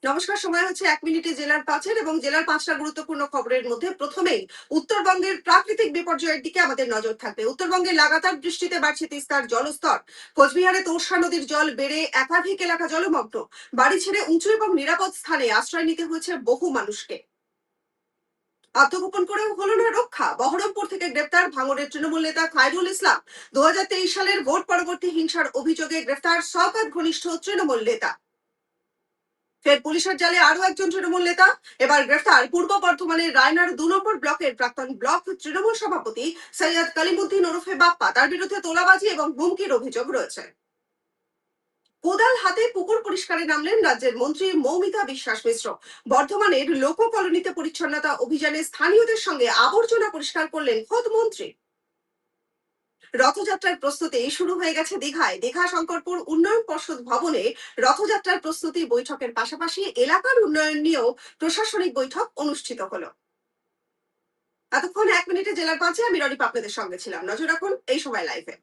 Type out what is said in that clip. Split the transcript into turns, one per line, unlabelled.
নমস্কার। সময় হচ্ছে ১ মিনিটে জেলার ৫-এর এবং জেলার ৫টা গুরুত্বপূর্ণ খবরের মধ্যে প্রথমেই উত্তরবঙ্গের প্রাকৃতিক বিপর্যয়ের দিকে আমাদের নজর থাকবে। উত্তরবঙ্গে লাগাতার বৃষ্টিতে বাড়ছে তিস্তার জলস্তর। কোচবিহারে তোর্ষা নদীর জল বেড়ে একাধিক এলাকা জলমগ্ন। বাড়ি ছেড়ে উঁচু এবং নিরাপদ স্থানে আশ্রয় নিতে হয়েছে বহু মানুষকে। আত্মগোপন করেও হলো না রক্ষা। বহরমপুর থেকে গ্রেপ্তার ভাঙড়ের তৃণমূল নেতা খায়রুল ইসলাম। ২০২৩ সালের ভোট পরবর্তী হিংসার অভিযোগে গ্রেফতার শওকত ঘনিষ্ঠ তৃণমূল নেতা। ফের পুলিশের জালে আরো একজন তৃণমূল নেতা। এবার গ্রেফতার পূর্ব বর্ধমানের রায়নার ২ নম্বর ব্লকের প্রাক্তন ব্লক তৃণমূল সভাপতি সৈয়দ কালিমুদ্দিন ওরফে বাপ্পা। তার বিরুদ্ধে তোলাবাজি এবং হুমকির অভিযোগ রয়েছে। কোদাল হাতে পুকুর পরিষ্কারে নামলেন রাজ্যের মন্ত্রী মৌমিতা বিশ্বাস মিশ্র। বর্ধমানের লোক কলোনিতে পরিচ্ছন্নতা অভিযানে স্থানীয়দের সঙ্গে আবর্জনা পরিষ্কার করলেন খোদ মন্ত্রী। রথযাত্রার প্রস্তুতি শুরু হয়ে গেছে দীঘায়। দীঘা শঙ্করপুর উন্নয়ন পর্ষদ ভবনে রথযাত্রার প্রস্তুতি বৈঠকের পাশাপাশি এলাকার উন্নয়ন নিয়েও প্রশাসনিক বৈঠক অনুষ্ঠিত হলো। এতক্ষণ ১ মিনিটে জেলার ৫-এ আমি রনিপা আপনাদের সঙ্গে ছিলাম। নজর রাখুন এই সময় লাইভে।